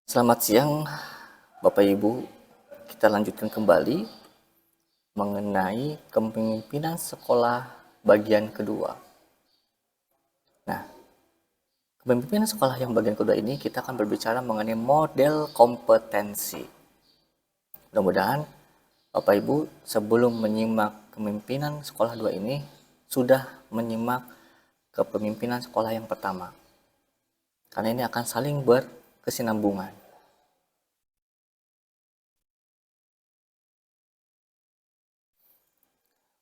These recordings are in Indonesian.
Selamat siang, Bapak Ibu. Kita lanjutkan kembali mengenai kepemimpinan sekolah bagian kedua. Nah, kepemimpinan sekolah yang bagian kedua ini kita akan berbicara mengenai model kompetensi. Mudah-mudahan Bapak Ibu sebelum menyimak kepemimpinan sekolah dua ini sudah menyimak kepemimpinan sekolah yang pertama. Karena ini akan saling berkesinambungan.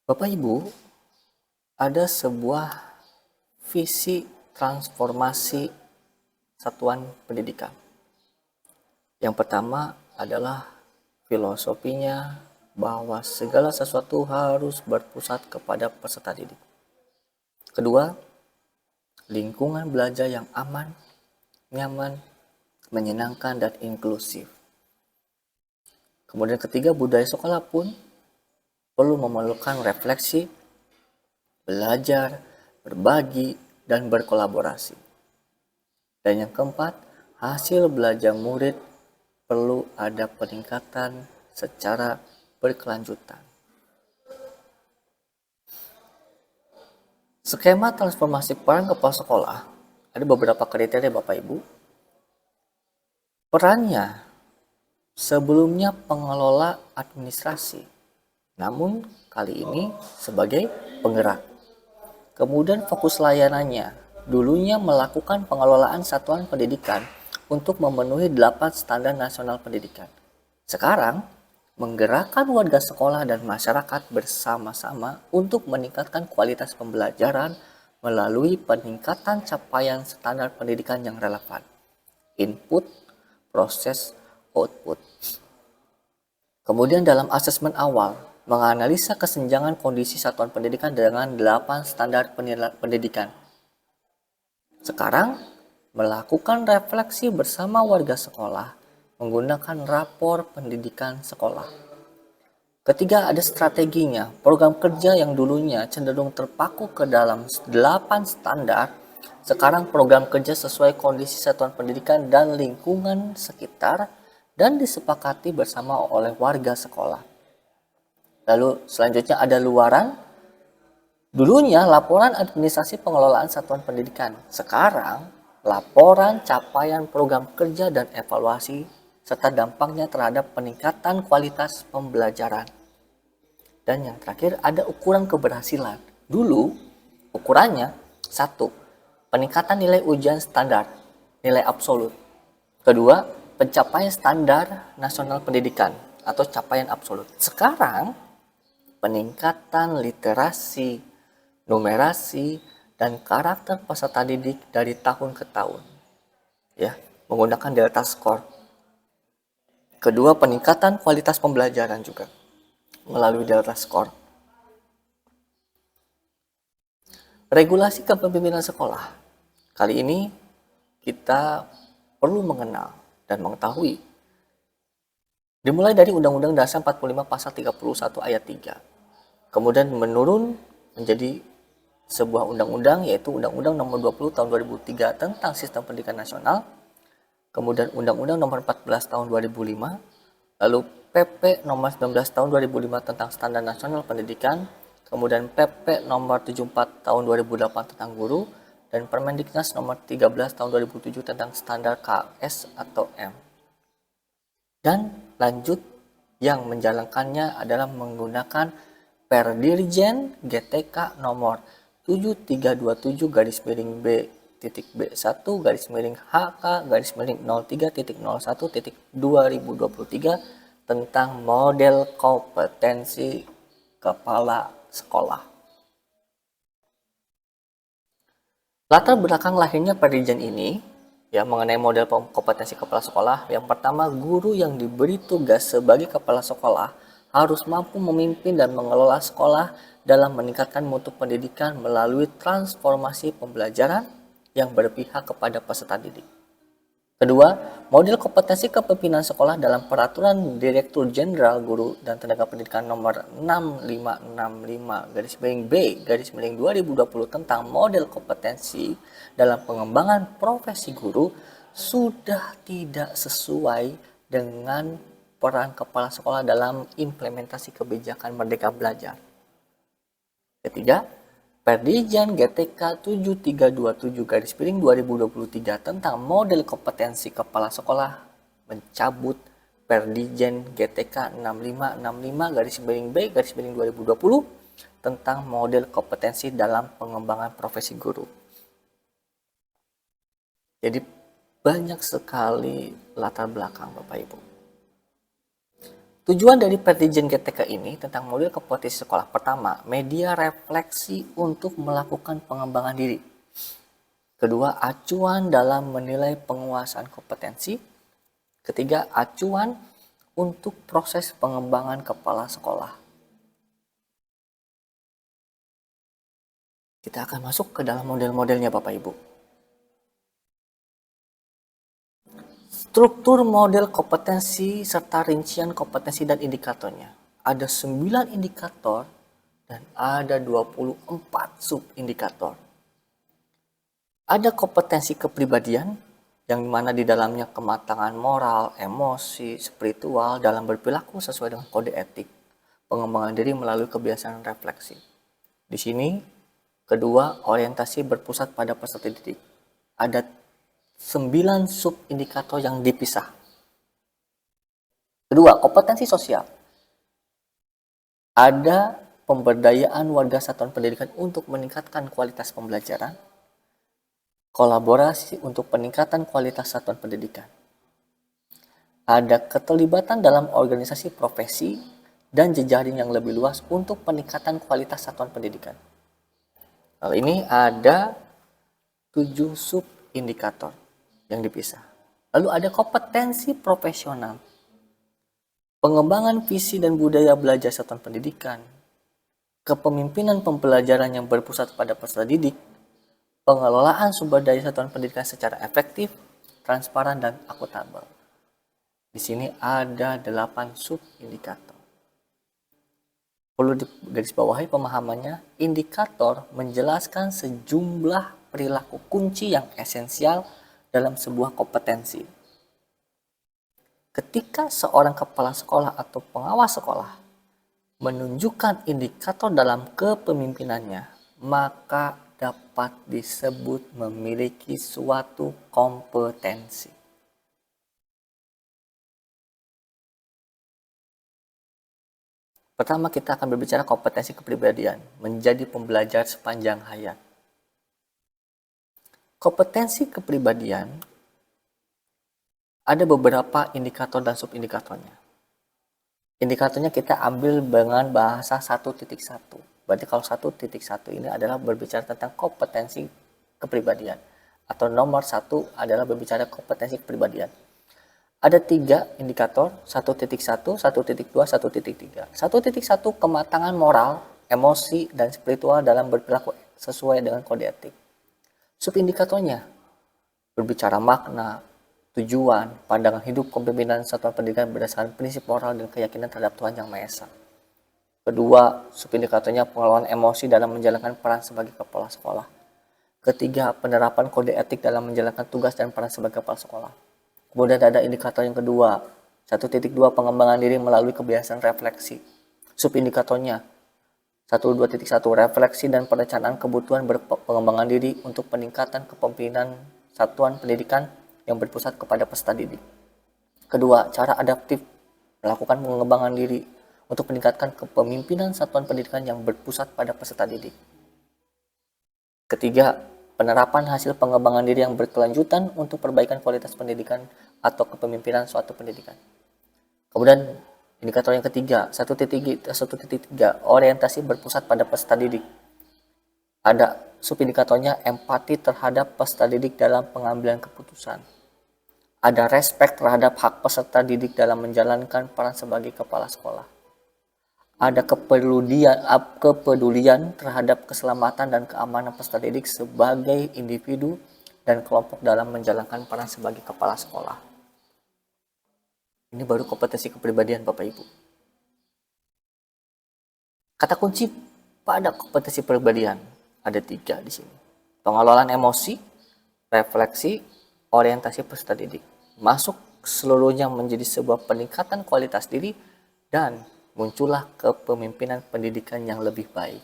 Bapak Ibu, ada sebuah visi transformasi satuan pendidikan. Yang pertama adalah filosofinya bahwa segala sesuatu harus berpusat kepada peserta didik. Kedua, lingkungan belajar yang aman, nyaman, menyenangkan, dan inklusif. Kemudian ketiga, budaya sekolah pun perlu memerlukan refleksi, belajar, berbagi, dan berkolaborasi. Dan yang keempat, hasil belajar murid perlu ada peningkatan secara berkelanjutan. Skema transformasi peran kepala sekolah ada beberapa kriteria Bapak Ibu. Perannya sebelumnya pengelola administrasi, namun kali ini sebagai penggerak. Kemudian fokus layanannya, dulunya melakukan pengelolaan satuan pendidikan untuk memenuhi 8 standar nasional pendidikan. Sekarang, menggerakkan warga sekolah dan masyarakat bersama-sama untuk meningkatkan kualitas pembelajaran melalui peningkatan capaian standar pendidikan yang relevan. Input, proses, output. Kemudian dalam asesmen awal, menganalisa kesenjangan kondisi satuan pendidikan dengan 8 standar pendidikan. Sekarang, melakukan refleksi bersama warga sekolah menggunakan rapor pendidikan sekolah. Ketiga, ada strateginya. Program kerja yang dulunya cenderung terpaku ke dalam 8 standar, sekarang program kerja sesuai kondisi satuan pendidikan dan lingkungan sekitar dan disepakati bersama oleh warga sekolah. Lalu selanjutnya ada luaran. Dulunya laporan administrasi pengelolaan satuan pendidikan. Sekarang laporan capaian program kerja dan evaluasi serta dampaknya terhadap peningkatan kualitas pembelajaran. Dan yang terakhir ada ukuran keberhasilan. Dulu ukurannya 1. Peningkatan nilai ujian standar, nilai absolut. Kedua, pencapaian standar nasional pendidikan atau capaian absolut. Sekarang peningkatan literasi, numerasi, dan karakter peserta didik dari tahun ke tahun, ya, menggunakan delta score. Kedua, peningkatan kualitas pembelajaran juga melalui delta score. Regulasi kepemimpinan sekolah. Kali ini kita perlu mengenal dan mengetahui. Dimulai dari Undang-Undang Dasar 45 Pasal 31 Ayat 3. Kemudian menurun menjadi sebuah undang-undang, yaitu Undang-Undang Nomor 20 Tahun 2003 tentang Sistem Pendidikan Nasional. Kemudian Undang-Undang Nomor 14 Tahun 2005. Lalu PP Nomor 19 Tahun 2005 tentang Standar Nasional Pendidikan. Kemudian PP Nomor 74 Tahun 2008 tentang guru. Dan Permendiknas Nomor 13 Tahun 2007 tentang Standar KS atau M. Dan lanjut yang menjalankannya adalah menggunakan Perdirjen GTK nomor 7327-B-B-HK-03.01.2023 tentang model kompetensi kepala sekolah. Latar belakang lahirnya Perdirjen ini, ya, mengenai model kompetensi kepala sekolah. Yang pertama, guru yang diberi tugas sebagai kepala sekolah harus mampu memimpin dan mengelola sekolah dalam meningkatkan mutu pendidikan melalui transformasi pembelajaran yang berpihak kepada peserta didik. Kedua, model kompetensi kepemimpinan sekolah dalam Peraturan Direktur Jenderal Guru dan Tenaga Pendidikan Nomor 6565-B-2020 tentang model kompetensi dalam pengembangan profesi guru sudah tidak sesuai dengan peran kepala sekolah dalam implementasi kebijakan Merdeka Belajar. Ketiga, Perdijan GTK 7327/2023 tentang model kompetensi kepala sekolah mencabut Perdijen GTK 6565-B/2020 tentang model kompetensi dalam pengembangan profesi guru. Jadi banyak sekali latar belakang Bapak Ibu. Tujuan dari Perdijen GTK ini tentang model kompetensi sekolah. Pertama, media refleksi untuk melakukan pengembangan diri. Kedua, acuan dalam menilai penguasaan kompetensi. Ketiga, acuan untuk proses pengembangan kepala sekolah. Kita akan masuk ke dalam model-modelnya Bapak Ibu. Struktur model kompetensi serta rincian kompetensi dan indikatornya. Ada 9 indikator dan ada 24 sub-indikator. Ada kompetensi kepribadian yang mana di dalamnya kematangan moral, emosi, spiritual dalam berperilaku sesuai dengan kode etik. Pengembangan diri melalui kebiasaan refleksi. Di sini, kedua, orientasi berpusat pada peserta didik. Ada 9 sub-indikator yang dipisah. Kedua, kompetensi sosial. Ada pemberdayaan warga satuan pendidikan untuk meningkatkan kualitas pembelajaran, kolaborasi untuk peningkatan kualitas satuan pendidikan. Ada keterlibatan dalam organisasi profesi dan jejaring yang lebih luas untuk peningkatan kualitas satuan pendidikan. Hal ini ada 7 sub-indikator yang dipisah. Lalu ada kompetensi profesional, pengembangan visi dan budaya belajar satuan pendidikan, kepemimpinan pembelajaran yang berpusat pada peserta didik, pengelolaan sumber daya satuan pendidikan secara efektif, transparan, dan akuntabel. Di sini ada 8 sub-indikator. Perlu digarisbawahi pemahamannya, indikator menjelaskan sejumlah perilaku kunci yang esensial dalam sebuah kompetensi. Ketika seorang kepala sekolah atau pengawas sekolah menunjukkan indikator dalam kepemimpinannya, maka dapat disebut memiliki suatu kompetensi. Pertama, kita akan berbicara kompetensi kepribadian, menjadi pembelajar sepanjang hayat. Kompetensi kepribadian ada beberapa indikator dan subindikatornya. Indikatornya kita ambil dengan bahasa 1.1. Berarti kalau 1.1 ini adalah berbicara tentang kompetensi kepribadian. Atau nomor 1 adalah berbicara kompetensi kepribadian. Ada 3 indikator, 1.1, 1.2, 1.3. 1.1 kematangan moral, emosi, dan spiritual dalam berperilaku sesuai dengan kode etik. Subindikatornya berbicara makna, tujuan, pandangan hidup kepemimpinan satuan pendidikan berdasarkan prinsip moral dan keyakinan terhadap Tuhan Yang Maha Esa. Kedua, subindikatornya pengelolaan emosi dalam menjalankan peran sebagai kepala sekolah. Ketiga, penerapan kode etik dalam menjalankan tugas dan peran sebagai kepala sekolah. Kemudian ada indikator yang kedua, 1.2 pengembangan diri melalui kebiasaan refleksi. Subindikatornya 1.2.1 refleksi dan perencanaan kebutuhan pengembangan diri untuk peningkatan kepemimpinan satuan pendidikan yang berpusat kepada peserta didik. Kedua, cara adaptif melakukan pengembangan diri untuk meningkatkan kepemimpinan satuan pendidikan yang berpusat pada peserta didik. Ketiga, penerapan hasil pengembangan diri yang berkelanjutan untuk perbaikan kualitas pendidikan atau kepemimpinan suatu pendidikan. Kemudian indikator yang ketiga, 1.3 orientasi berpusat pada peserta didik. Ada subindikatornya empati terhadap peserta didik dalam pengambilan keputusan. Ada respek terhadap hak peserta didik dalam menjalankan peran sebagai kepala sekolah. Ada kepedulian terhadap keselamatan dan keamanan peserta didik sebagai individu dan kelompok dalam menjalankan peran sebagai kepala sekolah. Ini baru kompetensi kepribadian Bapak Ibu. Kata kunci pada kompetensi kepribadian ada 3 di sini. Pengelolaan emosi, refleksi, orientasi peserta didik. Masuk seluruhnya menjadi sebuah peningkatan kualitas diri dan muncullah kepemimpinan pendidikan yang lebih baik.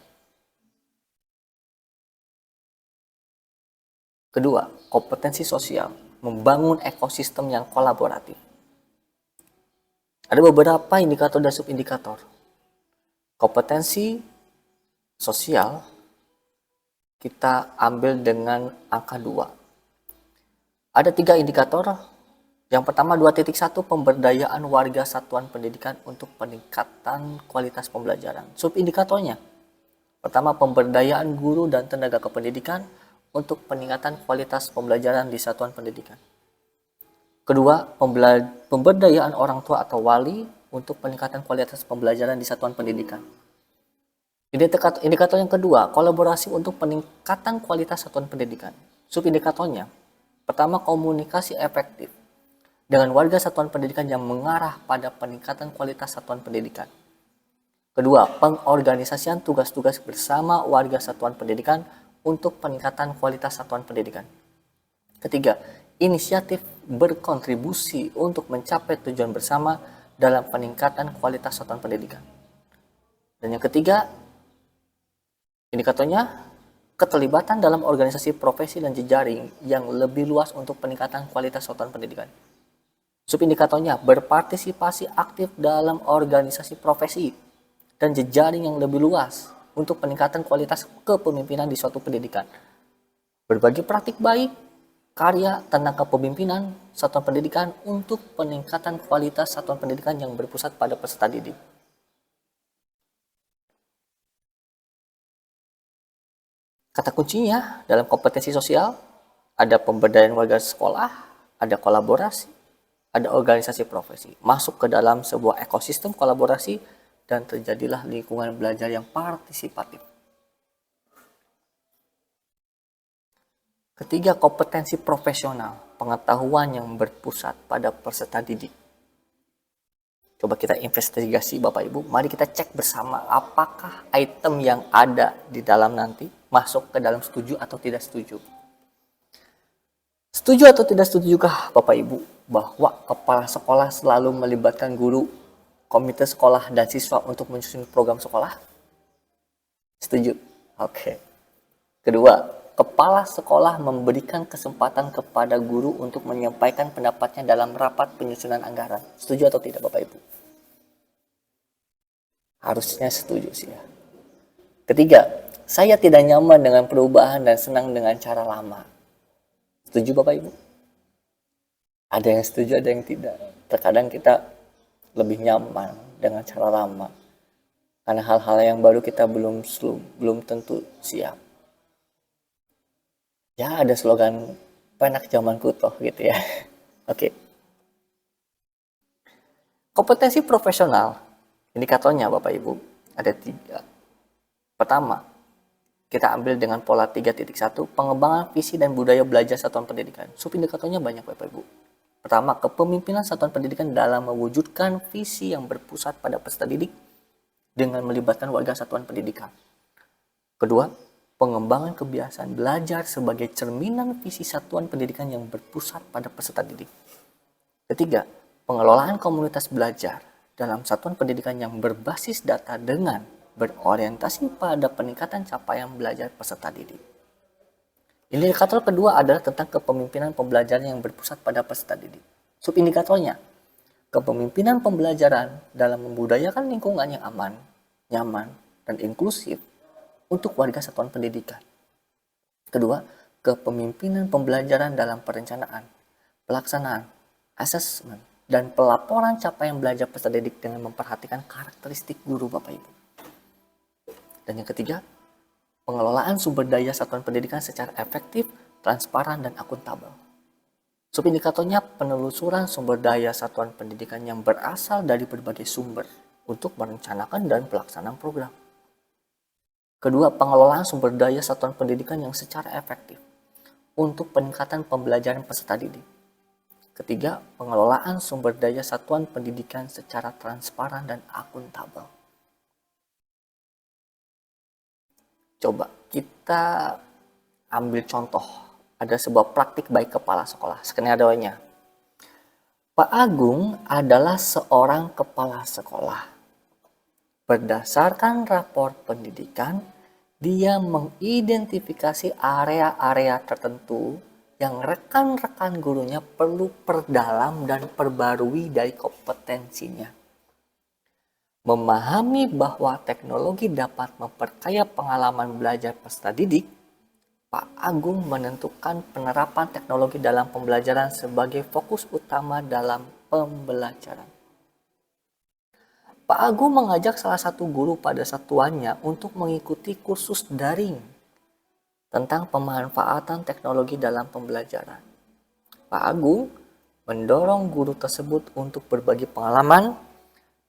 Kedua, kompetensi sosial, membangun ekosistem yang kolaboratif. Ada beberapa indikator dan subindikator. Kompetensi sosial kita ambil dengan angka 2. Ada 3 indikator. Yang pertama 2.1 pemberdayaan warga satuan pendidikan untuk peningkatan kualitas pembelajaran. Subindikatornya, pertama pemberdayaan guru dan tenaga kependidikan untuk peningkatan kualitas pembelajaran di satuan pendidikan. Kedua, pemberdayaan orang tua atau wali untuk peningkatan kualitas pembelajaran di satuan pendidikan. Indikator yang kedua, kolaborasi untuk peningkatan kualitas satuan pendidikan. Subindikatornya, pertama komunikasi efektif dengan warga satuan pendidikan yang mengarah pada peningkatan kualitas satuan pendidikan. Kedua, pengorganisasian tugas-tugas bersama warga satuan pendidikan untuk peningkatan kualitas satuan pendidikan. Ketiga, inisiatif berkontribusi untuk mencapai tujuan bersama dalam peningkatan kualitas satuan pendidikan. Dan yang ketiga, indikatornya keterlibatan dalam organisasi profesi dan jejaring yang lebih luas untuk peningkatan kualitas satuan pendidikan. Subindikatornya berpartisipasi aktif dalam organisasi profesi dan jejaring yang lebih luas untuk peningkatan kualitas kepemimpinan di suatu pendidikan. Berbagi praktik baik, karya tentang kepemimpinan satuan pendidikan untuk peningkatan kualitas satuan pendidikan yang berpusat pada peserta didik. Kata kuncinya dalam kompetensi sosial, ada pemberdayaan warga sekolah, ada kolaborasi, ada organisasi profesi. Masuk ke dalam sebuah ekosistem kolaborasi dan terjadilah lingkungan belajar yang partisipatif. Ketiga, kompetensi profesional, pengetahuan yang berpusat pada peserta didik. Coba kita investigasi Bapak Ibu, mari kita cek bersama apakah item yang ada di dalam nanti masuk ke dalam setuju atau tidak setuju. Setuju atau tidak setujukah Bapak Ibu bahwa kepala sekolah selalu melibatkan guru, komite sekolah, dan siswa untuk menyusun program sekolah? Setuju? Oke. Kedua, kepala sekolah memberikan kesempatan kepada guru untuk menyampaikan pendapatnya dalam rapat penyusunan anggaran. Setuju atau tidak Bapak Ibu? Harusnya setuju sih ya. Ketiga, saya tidak nyaman dengan perubahan dan senang dengan cara lama. Setuju Bapak Ibu? Ada yang setuju, ada yang tidak. Terkadang kita lebih nyaman dengan cara lama. Karena hal-hal yang baru kita belum tentu siap. Ya ada slogan penak zaman kutoh gitu ya. Oke. Kompetensi profesional, indikatornya Bapak Ibu ada 3. Pertama, kita ambil dengan pola 3.1, pengembangan visi dan budaya belajar satuan pendidikan. Subindikatornya banyak Bapak Ibu. Pertama, kepemimpinan satuan pendidikan dalam mewujudkan visi yang berpusat pada peserta didik dengan melibatkan warga satuan pendidikan. Kedua, pengembangan kebiasaan belajar sebagai cerminan visi satuan pendidikan yang berpusat pada peserta didik. Ketiga, pengelolaan komunitas belajar dalam satuan pendidikan yang berbasis data dengan berorientasi pada peningkatan capaian belajar peserta didik. Indikator kedua adalah tentang kepemimpinan pembelajaran yang berpusat pada peserta didik. Subindikatornya, kepemimpinan pembelajaran dalam membudayakan lingkungan yang aman, nyaman, dan inklusif untuk warga satuan pendidikan. Kedua, kepemimpinan pembelajaran dalam perencanaan, pelaksanaan, asesmen, dan pelaporan capaian belajar peserta didik dengan memperhatikan karakteristik guru Bapak Ibu. Dan yang ketiga, pengelolaan sumber daya satuan pendidikan secara efektif, transparan, dan akuntabel. Subindikatornya penelusuran sumber daya satuan pendidikan yang berasal dari berbagai sumber untuk merencanakan dan pelaksanaan program. Kedua, pengelolaan sumber daya satuan pendidikan yang secara efektif untuk peningkatan pembelajaran peserta didik. Ketiga, pengelolaan sumber daya satuan pendidikan secara transparan dan akuntabel. Coba kita ambil contoh ada sebuah praktik baik kepala sekolah. Skenario-nya. Pak Agung adalah seorang kepala sekolah. Berdasarkan rapor pendidikan, dia mengidentifikasi area-area tertentu yang rekan-rekan gurunya perlu perdalam dan perbarui dari kompetensinya. Memahami bahwa teknologi dapat memperkaya pengalaman belajar peserta didik, Pak Agung menentukan penerapan teknologi dalam pembelajaran sebagai fokus utama dalam pembelajaran. Pak Agung mengajak salah satu guru pada satuannya untuk mengikuti kursus daring tentang pemanfaatan teknologi dalam pembelajaran. Pak Agung mendorong guru tersebut untuk berbagi pengalaman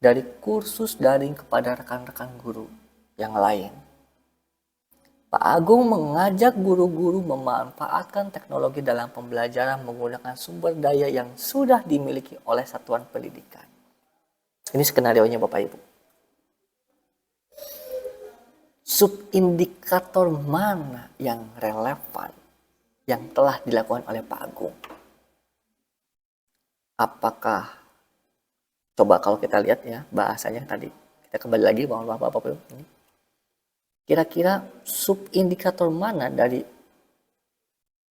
dari kursus daring kepada rekan-rekan guru yang lain. Pak Agung mengajak guru-guru memanfaatkan teknologi dalam pembelajaran menggunakan sumber daya yang sudah dimiliki oleh satuan pendidikan. Ini skenarionya Bapak Ibu. Subindikator mana yang relevan yang telah dilakukan oleh Pak Agung? Apakah, coba kalau kita lihat ya bahasanya tadi, kita kembali lagi Bapak Ibu ini. Kira-kira subindikator mana dari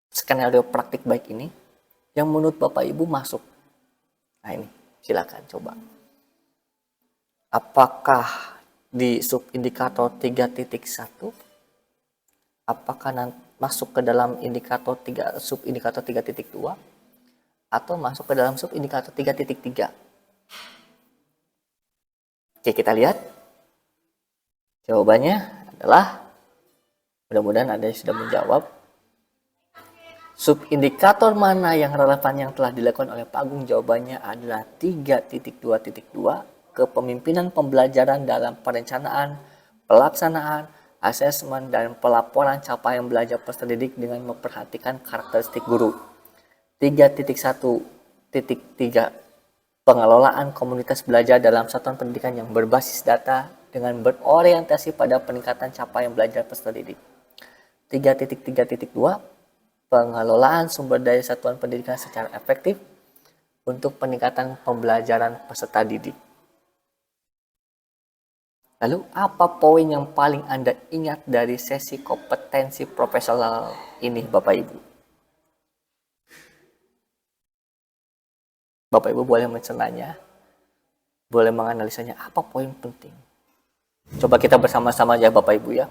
skenario praktik baik ini yang menurut Bapak Ibu masuk? Nah ini, silakan coba. Apakah di subindikator 3.1? Apakah masuk ke dalam subindikator 3.2? Atau masuk ke dalam subindikator 3.3? Oke, kita lihat. Jawabannya adalah, mudah-mudahan Anda sudah menjawab, subindikator mana yang relevan yang telah dilakukan oleh Pak Agung? Jawabannya adalah 3.2.2, kepemimpinan pembelajaran dalam perencanaan, pelaksanaan, asesmen, dan pelaporan capaian belajar peserta didik dengan memperhatikan karakteristik guru. 3.1.3, pengelolaan komunitas belajar dalam satuan pendidikan yang berbasis data dengan berorientasi pada peningkatan capaian belajar peserta didik. 3.3.2, pengelolaan sumber daya satuan pendidikan secara efektif untuk peningkatan pembelajaran peserta didik. Lalu apa poin yang paling Anda ingat dari sesi kompetensi profesional ini Bapak Ibu? Bapak Ibu boleh mencernanya, boleh menganalisanya, apa poin penting. Coba kita bersama-sama ya Bapak Ibu ya.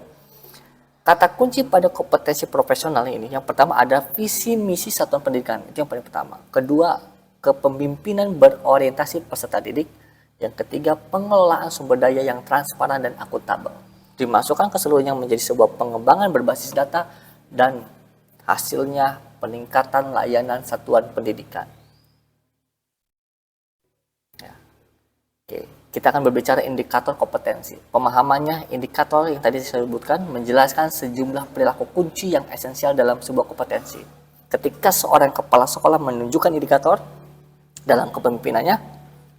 Kata kunci pada kompetensi profesional ini, yang pertama ada visi misi satuan pendidikan, itu yang paling pertama. Kedua, kepemimpinan berorientasi peserta didik. Yang ketiga, pengelolaan sumber daya yang transparan dan akuntabel. Dimasukkan ke seluruhnya menjadi sebuah pengembangan berbasis data dan hasilnya peningkatan layanan satuan pendidikan. Ya. Oke, kita akan berbicara indikator kompetensi. Pemahamannya, indikator yang tadi saya sebutkan menjelaskan sejumlah perilaku kunci yang esensial dalam sebuah kompetensi. Ketika seorang kepala sekolah menunjukkan indikator dalam kepemimpinannya,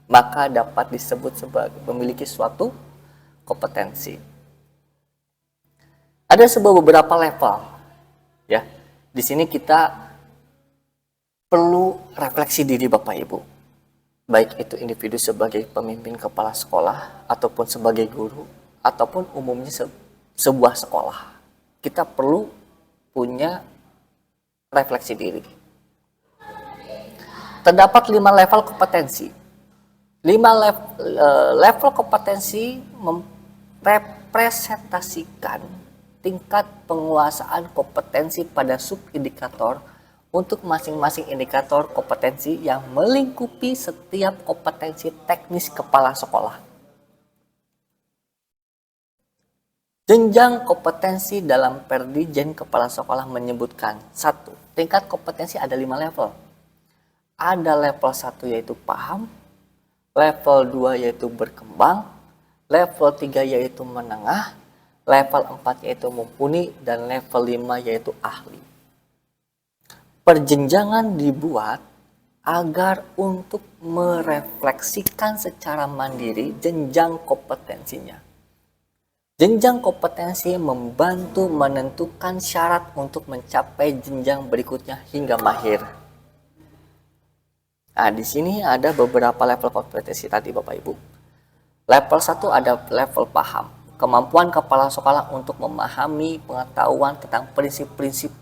maka dapat disebut sebagai memiliki suatu kompetensi. Ada beberapa level, ya. Di sini kita perlu refleksi diri Bapak Ibu, baik itu individu sebagai pemimpin kepala sekolah, ataupun sebagai guru, ataupun umumnya sebuah sekolah. Kita perlu punya refleksi diri. Terdapat 5 level kompetensi. 5 level kompetensi merepresentasikan tingkat penguasaan kompetensi pada subindikator untuk masing-masing indikator kompetensi yang melingkupi setiap kompetensi teknis kepala sekolah. Jenjang kompetensi dalam Perdijen Kepala Sekolah menyebutkan 1. Tingkat kompetensi ada 5 level. Ada level 1 yaitu paham, level 2 yaitu berkembang, level 3 yaitu menengah, level 4 yaitu mumpuni, dan level 5 yaitu ahli. Perjenjangan dibuat agar untuk merefleksikan secara mandiri jenjang kompetensinya. Jenjang kompetensi membantu menentukan syarat untuk mencapai jenjang berikutnya hingga mahir. Nah, di sini ada beberapa level kompetensi tadi Bapak Ibu. Level 1 ada level paham. Kemampuan kepala sekolah untuk memahami pengetahuan tentang prinsip-prinsip,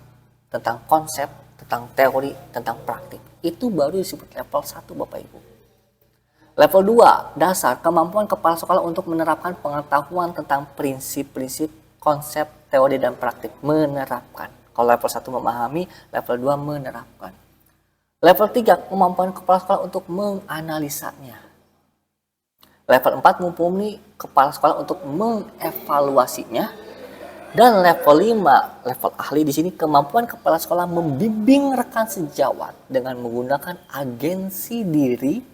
tentang konsep, tentang teori, tentang praktik. Itu baru disebut level 1 Bapak Ibu. Level 2, dasar, kemampuan kepala sekolah untuk menerapkan pengetahuan tentang prinsip-prinsip, konsep, teori, dan praktik. Menerapkan. Kalau level 1 memahami, level 2 menerapkan. Level 3, kemampuan kepala sekolah untuk menganalisanya. Level 4, mumpuni kepala sekolah untuk mengevaluasinya. Dan level 5, level ahli di sini, kemampuan kepala sekolah membimbing rekan sejawat dengan menggunakan agensi diri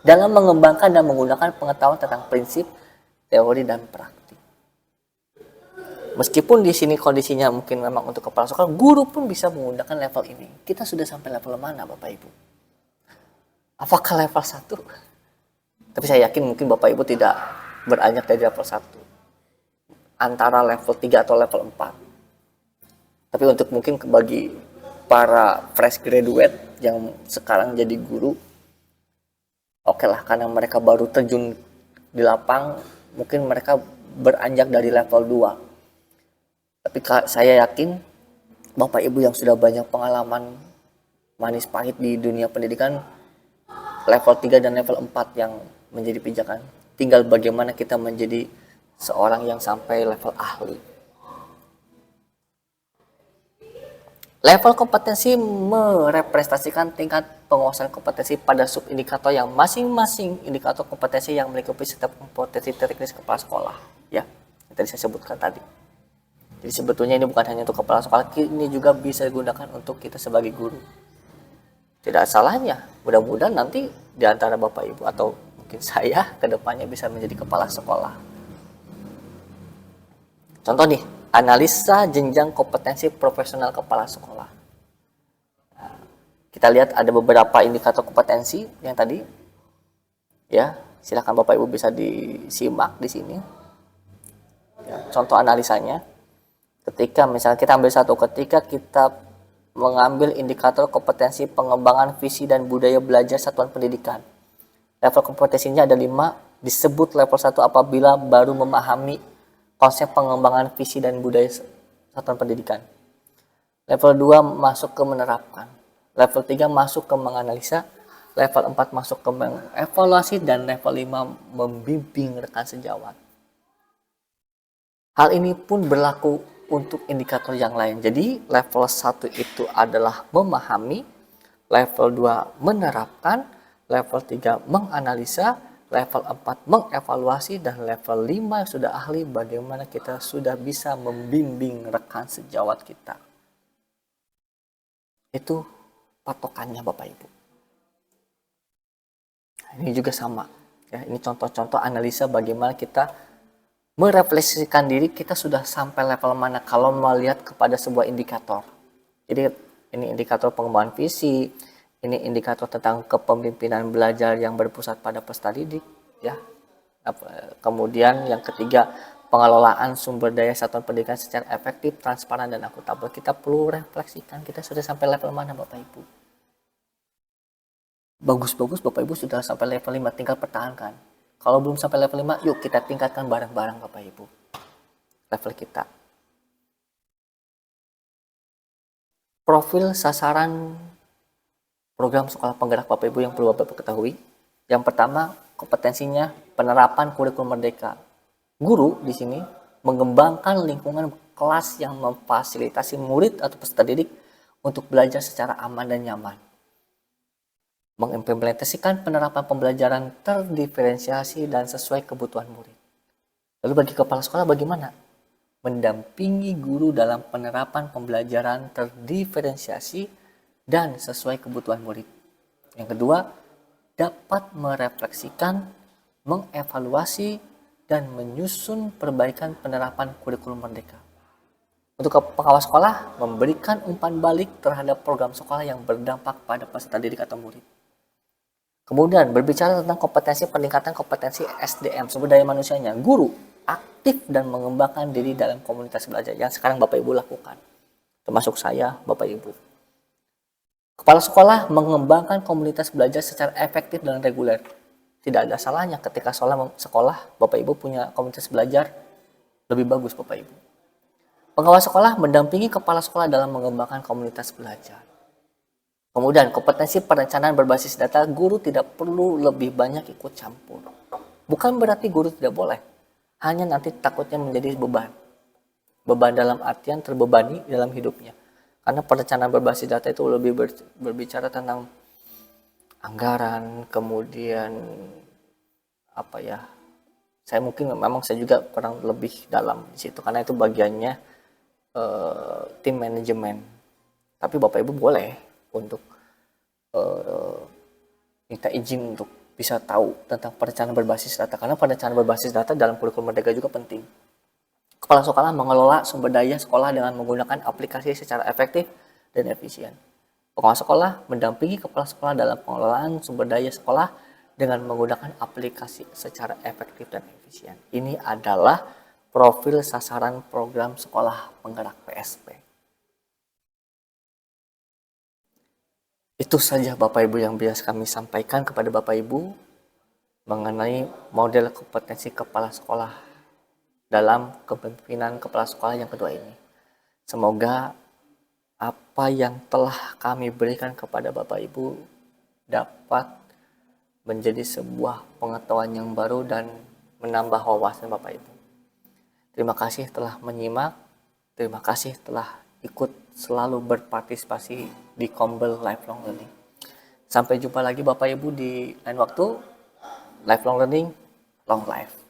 dalam mengembangkan dan menggunakan pengetahuan tentang prinsip, teori, dan praktik. Meskipun di sini kondisinya mungkin memang untuk kepala sekolah, guru pun bisa menggunakan level ini. Kita sudah sampai level mana Bapak Ibu? Apakah level 1? Tapi saya yakin mungkin Bapak Ibu tidak beranjak dari level 1. Antara level 3 atau level 4. Tapi untuk mungkin bagi para fresh graduate yang sekarang jadi guru, oke lah, karena mereka baru terjun di lapang, mungkin mereka beranjak dari level 2. Tapi saya yakin Bapak Ibu yang sudah banyak pengalaman manis pahit di dunia pendidikan, level 3 dan level 4 yang menjadi pijakan. Tinggal bagaimana kita menjadi seorang yang sampai level ahli. Level kompetensi merepresentasikan tingkat penguasaan kompetensi pada subindikator yang masing-masing indikator kompetensi yang melingkupi setiap kompetensi teknis kepala sekolah. Ya, yang tadi saya sebutkan tadi. Jadi sebetulnya ini bukan hanya untuk kepala sekolah, ini juga bisa digunakan untuk kita sebagai guru. Tidak salahnya, mudah-mudahan nanti di antara Bapak Ibu atau mungkin saya ke depannya bisa menjadi kepala sekolah. Contoh nih, analisa jenjang kompetensi profesional kepala sekolah. Nah, kita lihat ada beberapa indikator kompetensi yang tadi. Ya, silakan Bapak Ibu bisa disimak di sini. Ya, contoh analisanya. Ketika misalnya kita ambil satu, ketika kita mengambil indikator kompetensi pengembangan visi dan budaya belajar satuan pendidikan. Level kompetensinya ada 5, disebut level 1 apabila baru memahami konsep pengembangan visi dan budaya satuan pendidikan. Level 2 masuk ke menerapkan. Level 3 masuk ke menganalisa. Level 4 masuk ke mengevaluasi. Dan level 5 membimbing rekan sejawat. Hal ini pun berlaku untuk indikator yang lain. Jadi level 1 itu adalah memahami. Level 2 menerapkan. Level 3 menganalisa. Level 4 mengevaluasi, dan level 5 sudah ahli, bagaimana kita sudah bisa membimbing rekan sejawat kita. Itu patokannya Bapak Ibu. Ini juga sama. Ya, ini contoh-contoh analisa bagaimana kita merefleksikan diri kita sudah sampai level mana kalau melihat kepada sebuah indikator. Jadi ini indikator pengembangan visi, ini indikator tentang kepemimpinan belajar yang berpusat pada peserta didik, ya. Kemudian yang ketiga, pengelolaan sumber daya satuan pendidikan secara efektif, transparan, dan akuntabel. Kita perlu refleksikan kita sudah sampai level mana Bapak Ibu. Bagus-bagus Bapak Ibu sudah sampai level 5, tinggal pertahankan. Kalau belum sampai level 5, yuk kita tingkatkan bareng-bareng Bapak Ibu level kita. Profil sasaran program sekolah penggerak Bapak Ibu yang perlu Bapak Ibu ketahui. Yang pertama, kompetensinya penerapan kurikulum merdeka. Guru di sini mengembangkan lingkungan kelas yang memfasilitasi murid atau peserta didik untuk belajar secara aman dan nyaman. Mengimplementasikan penerapan pembelajaran terdiferensiasi dan sesuai kebutuhan murid. Lalu bagi kepala sekolah bagaimana? Mendampingi guru dalam penerapan pembelajaran terdiferensiasi dan sesuai kebutuhan murid. Yang kedua, dapat merefleksikan, mengevaluasi, dan menyusun perbaikan penerapan kurikulum merdeka. Untuk pengawas sekolah, memberikan umpan balik terhadap program sekolah yang berdampak pada peserta didik atau murid. Kemudian berbicara tentang kompetensi peningkatan kompetensi SDM, sumber daya manusianya. Guru aktif dan mengembangkan diri dalam komunitas belajar yang sekarang Bapak Ibu lakukan. Termasuk saya, Bapak Ibu. Kepala sekolah mengembangkan komunitas belajar secara efektif dan reguler. Tidak ada salahnya ketika sekolah Bapak Ibu punya komunitas belajar lebih bagus Bapak Ibu. Pengawas sekolah mendampingi kepala sekolah dalam mengembangkan komunitas belajar. Kemudian kompetensi perencanaan berbasis data, guru tidak perlu lebih banyak ikut campur. Bukan berarti guru tidak boleh, hanya nanti takutnya menjadi beban. Beban dalam artian terbebani dalam hidupnya. Karena perencanaan berbasis data itu lebih berbicara tentang anggaran, kemudian apa ya? Saya juga kurang lebih dalam di situ karena itu bagiannya tim manajemen. Tapi Bapak Ibu boleh untuk minta izin untuk bisa tahu tentang perencanaan berbasis data karena perencanaan berbasis data dalam kurikulum Merdeka juga penting. Kepala sekolah mengelola sumber daya sekolah dengan menggunakan aplikasi secara efektif dan efisien. Pengawas sekolah mendampingi kepala sekolah dalam pengelolaan sumber daya sekolah dengan menggunakan aplikasi secara efektif dan efisien. Ini adalah profil sasaran program sekolah penggerak PSP. Itu saja Bapak Ibu yang biasa kami sampaikan kepada Bapak Ibu mengenai model kompetensi kepala sekolah dalam kepemimpinan kepala sekolah yang kedua ini. Semoga apa yang telah kami berikan kepada Bapak Ibu dapat menjadi sebuah pengetahuan yang baru dan menambah wawasan Bapak Ibu. Terima kasih telah menyimak, terima kasih telah ikut selalu berpartisipasi di Kombel Lifelong Learning. Sampai jumpa lagi Bapak Ibu di lain waktu. Lifelong Learning, Long Life.